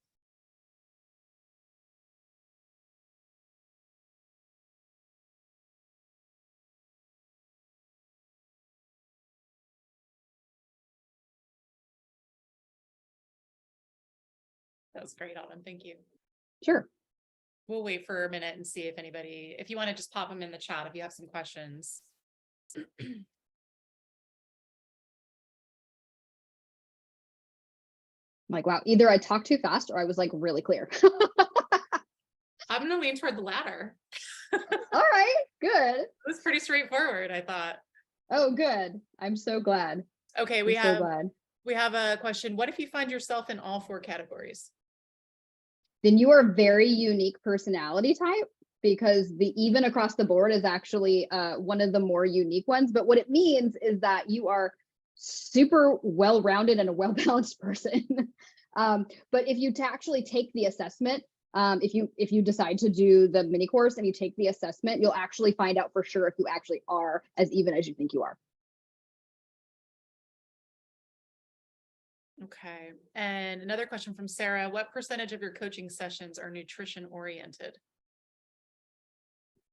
Speaker 2: That was great, Autumn. Thank you.
Speaker 1: Sure.
Speaker 2: We'll wait for a minute and see if you want to just pop them in the chat if you have some questions.
Speaker 1: Like, wow, either I talked too fast or I was like really clear.
Speaker 2: I'm going to lean toward the latter.
Speaker 1: All right, good.
Speaker 2: It was pretty straightforward, I thought.
Speaker 1: Oh, good. I'm so glad.
Speaker 2: Okay,
Speaker 1: I'm
Speaker 2: we
Speaker 1: so glad.
Speaker 2: have a question. What if you find yourself in all four categories?
Speaker 1: Then you are a very unique personality type, because the even across the board is actually one of the more unique ones. But what it means is that you are super well-rounded and a well-balanced person. But if you actually take the assessment, if you decide to do the mini course and you take the assessment, you'll actually find out for sure if you actually are as even as you think you are.
Speaker 2: Okay. And another question from Sarah. What percentage of your coaching sessions are nutrition oriented?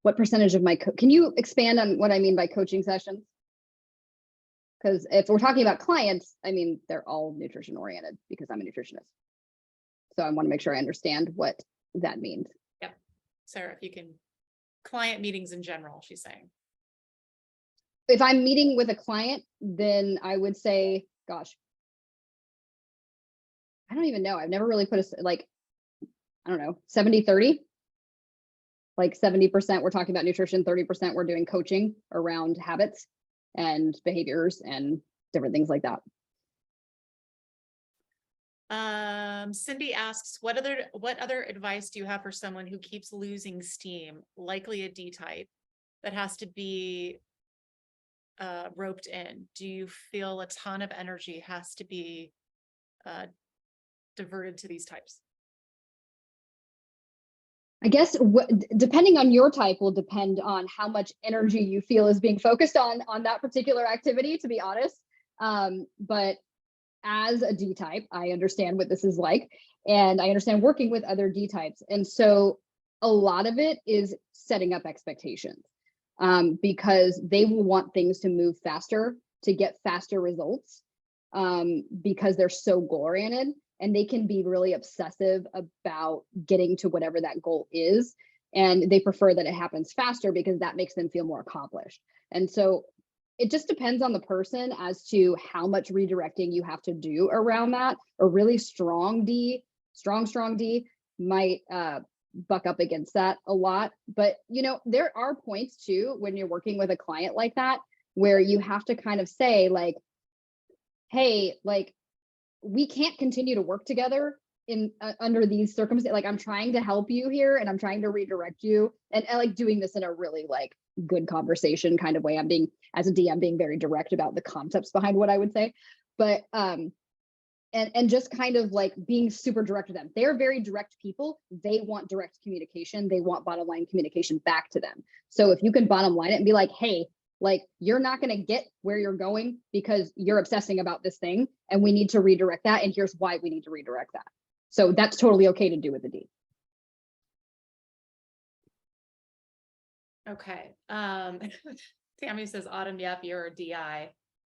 Speaker 1: What percentage of can you expand on what I mean by coaching sessions? Because if we're talking about clients, I mean, they're all nutrition oriented because I'm a nutritionist. So I want to make sure I understand what that means.
Speaker 2: Yep. Sarah, if you can, client meetings in general, she's saying.
Speaker 1: If I'm meeting with a client, then I would say, gosh, I don't even know. I've never really put like, I don't know, 70-30. Like 70% we're talking about nutrition, 30% we're doing coaching around habits and behaviors and different things like that.
Speaker 2: Cindy asks, what other advice do you have for someone who keeps losing steam, likely a D type, that has to be roped in? Do you feel a ton of energy has to be diverted to these types?
Speaker 1: I guess depending on your type will depend on how much energy you feel is being focused on that particular activity, to be honest. But as a D type, I understand what this is like, and I understand working with other D types. And so a lot of it is setting up expectations, because they will want things to move faster, to get faster results, because they're so goal oriented, and they can be really obsessive about getting to whatever that goal is. And they prefer that it happens faster because that makes them feel more accomplished. And so it just depends on the person as to how much redirecting you have to do around that. A really strong D, strong D might buck up against that a lot. But, you know, there are points too, when you're working with a client like that, where you have to kind of say like, hey, like, we can't continue to work together in under these circumstances. Like, I'm trying to help you here and I'm trying to redirect you, and I like doing this in a really like good conversation kind of way. I'm being, as a DM, being very direct about the concepts behind what I would say, but and just kind of like being super direct to them. They're very direct people. They want direct communication. They want bottom line communication back to them. So if you can bottom line it and be like, hey, like, you're not going to get where you're going because you're obsessing about this thing, and we need to redirect that. And here's why we need to redirect that. So that's totally okay to do with the D.
Speaker 2: Okay. Tammy says, Autumn, yep, you're a DI.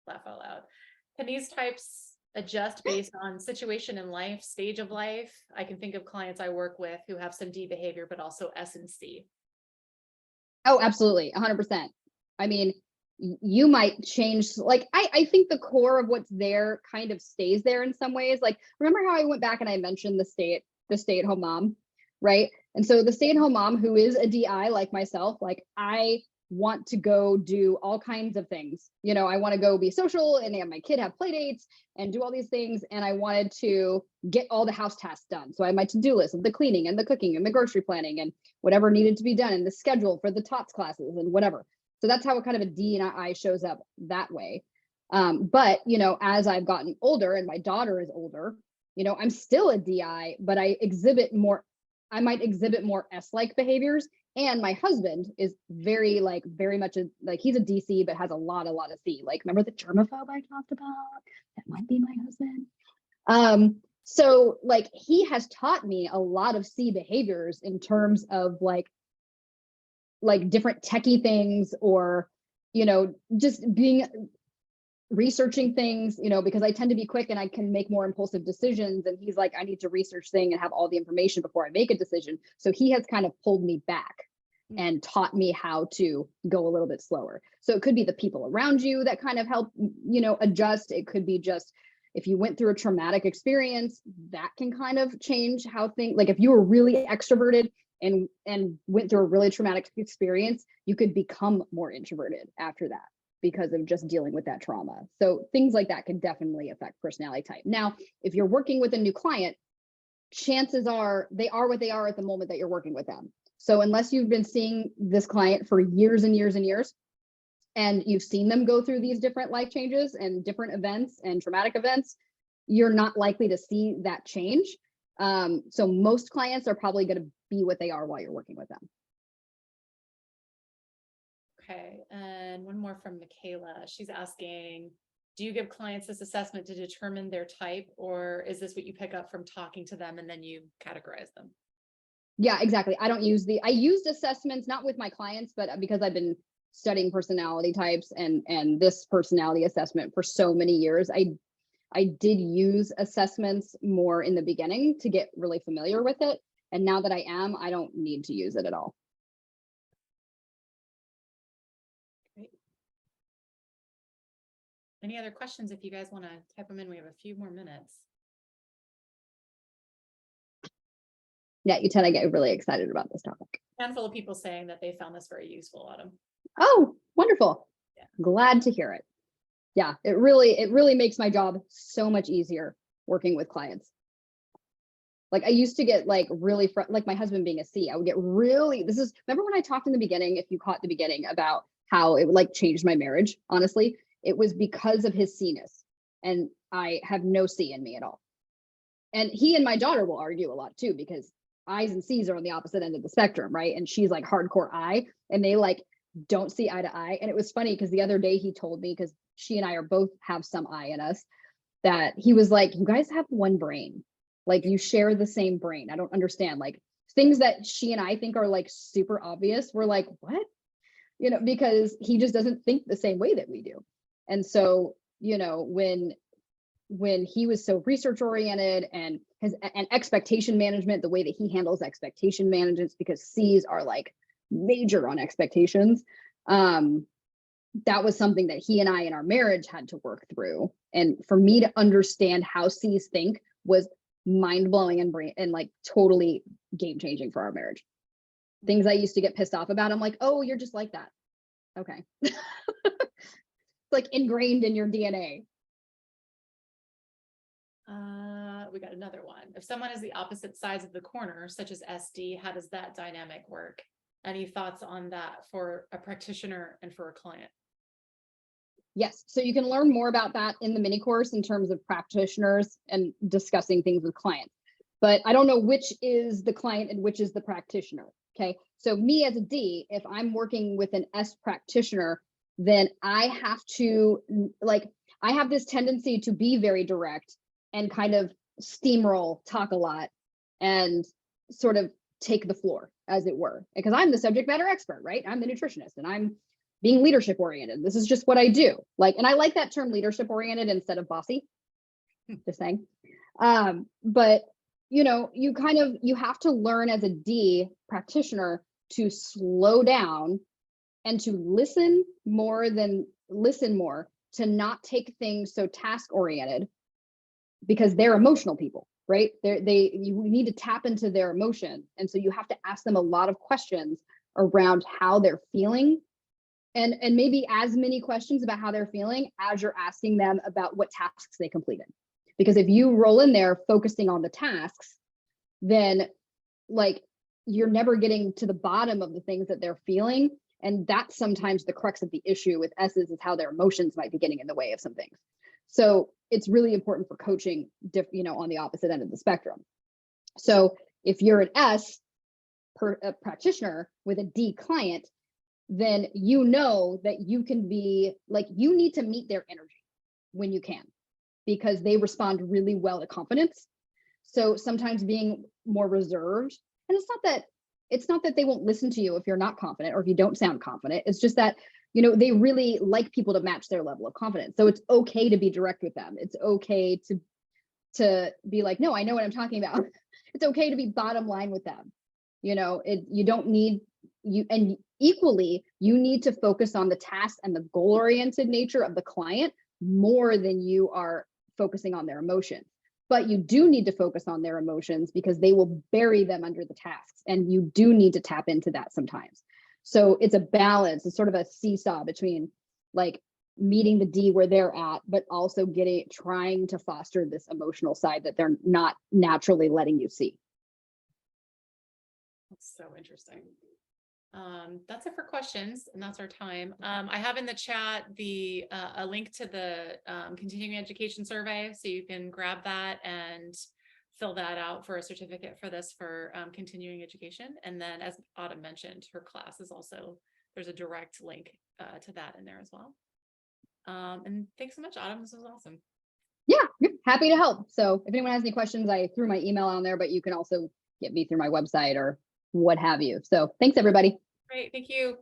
Speaker 2: Laugh out loud. Can these types adjust based on situation in life, stage of life? I can think of clients I work with who have some D behavior, but also S and C.
Speaker 1: Oh, absolutely. 100%. I mean, you might change, like, I think the core of what's there kind of stays there in some ways. Like, remember how I went back and I mentioned the stay-at-home mom, right? And so the stay-at-home mom who is a DI like myself, like, I want to go do all kinds of things. You know, I want to go be social and have my kid have play dates and do all these things. And I wanted to get all the house tasks done. So I had my to-do list of the cleaning and the cooking and the grocery planning and whatever needed to be done, and the schedule for the TOTS classes and whatever. So that's how kind of a D and I shows up that way. But, you know, as I've gotten older and my daughter is older, you know, I'm still a DI, but I might exhibit more S-like behaviors. And my husband is very much he's a DC, but has a lot of C. Like, remember the germaphobe I talked about? That might be my husband. So like, he has taught me a lot of C behaviors in terms of like different techie things, or, you know, just researching things, you know, because I tend to be quick and I can make more impulsive decisions. And he's like, I need to research things and have all the information before I make a decision. So he has kind of pulled me back and taught me how to go a little bit slower. So it could be the people around you that kind of help, you know, adjust. It could be just, if you went through a traumatic experience, that can kind of change how things, like if you were really extroverted and went through a really traumatic experience, you could become more introverted after that because of just dealing with that trauma. So things like that can definitely affect personality type. Now, if you're working with a new client, chances are they are what they are at the moment that you're working with them. So unless you've been seeing this client for years and years and years, and you've seen them go through these different life changes and different events and traumatic events, you're not likely to see that change. So most clients are probably going to be what they are while you're working with them.
Speaker 2: Okay, and one more from Michaela. She's asking, do you give clients this assessment to determine their type, or is this what you pick up from talking to them and then you categorize them?
Speaker 1: Yeah, exactly. I used assessments, not with my clients, but because I've been studying personality types and this personality assessment for so many years, I did use assessments more in the beginning to get really familiar with it. And now that I don't need to use it at all.
Speaker 2: Great. Any other questions? If you guys want to type them in, we have a few more minutes.
Speaker 1: Yeah, you tend to get really excited about this topic.
Speaker 2: Handful of people saying that they found this very useful, Autumn.
Speaker 1: Oh, wonderful.
Speaker 2: Yeah.
Speaker 1: Glad to hear it. Yeah, it really makes my job so much easier working with clients. Like I used to get like really, like my husband being a C, I would get really, remember when I talked in the beginning, if you caught the beginning, about how it would like change my marriage, honestly, it was because of his C-ness. And I have no C in me at all. And he and my daughter will argue a lot too, because I's and C's are on the opposite end of the spectrum, right? And she's like hardcore I, and they like don't see eye to eye. And it was funny because the other day he told me, because she and I are both have some I in us, that he was like, you guys have one brain. Like you share the same brain. I don't understand. Like things that she and I think are like super obvious. We're like, what? You know, because he just doesn't think the same way that we do. And so, you know, when he was so research oriented and expectation management, the way that he handles expectation management, because C's are like major on expectations. That was something that he and I in our marriage had to work through. And for me to understand how C's think was mind blowing and like totally game changing for our marriage. Things I used to get pissed off about, I'm like, oh, you're just like that. Okay. It's like ingrained in your DNA.
Speaker 2: We got another one. If someone is the opposite sides of the corner, such as SD, how does that dynamic work? Any thoughts on that for a practitioner and for a client?
Speaker 1: Yes, so you can learn more about that in the mini course in terms of practitioners and discussing things with clients. But I don't know which is the client and which is the practitioner. Okay, so me as a D, if I'm working with an S practitioner, then I have to, like, I have this tendency to be very direct and kind of steamroll, talk a lot, and sort of take the floor, as it were, because I'm the subject matter expert, right? I'm the nutritionist and I'm being leadership oriented. This is just what I do. Like, and I like that term leadership oriented instead of bossy, just saying. But you know, you have to learn as a D practitioner to slow down and to listen more, to not take things so task oriented, because they're emotional people, right? You need to tap into their emotion. And so you have to ask them a lot of questions around how they're feeling, and maybe as many questions about how they're feeling as you're asking them about what tasks they completed. Because if you roll in there focusing on the tasks, then like you're never getting to the bottom of the things that they're feeling. And that's sometimes the crux of the issue with S's, is how their emotions might be getting in the way of some things. So it's really important for coaching, on the opposite end of the spectrum. So if you're an S practitioner with a D client, then you know that you can be like, you need to meet their energy when you can, because they respond really well to confidence. So sometimes being more reserved, and it's not that they won't listen to you if you're not confident or if you don't sound confident. It's just that, they really like people to match their level of confidence. So it's okay to be direct with them. It's okay to be like, no, I know what I'm talking about. It's okay to be bottom line with them. You don't need and equally, you need to focus on the task and the goal-oriented nature of the client more than you are focusing on their emotions. but you do need to focus on their emotions because they will bury them under the tasks. And you do need to tap into that sometimes. So it's a balance. It's sort of a seesaw between like meeting the D where they're at, but also trying to foster this emotional side that they're not naturally letting you see.
Speaker 2: That's so interesting. That's it for questions, and that's our time. I have in the chat a link to the continuing education survey, so you can grab that and fill that out for a certificate for this for continuing education. And then, as Autumn mentioned, her class is also, there's a direct link to that in there as well. And thanks so much, Autumn. This was awesome.
Speaker 1: Yeah, happy to help. So if anyone has any questions, I threw my email on there, but you can also get me through my website or what have you. So thanks, everybody.
Speaker 2: Great. Thank you.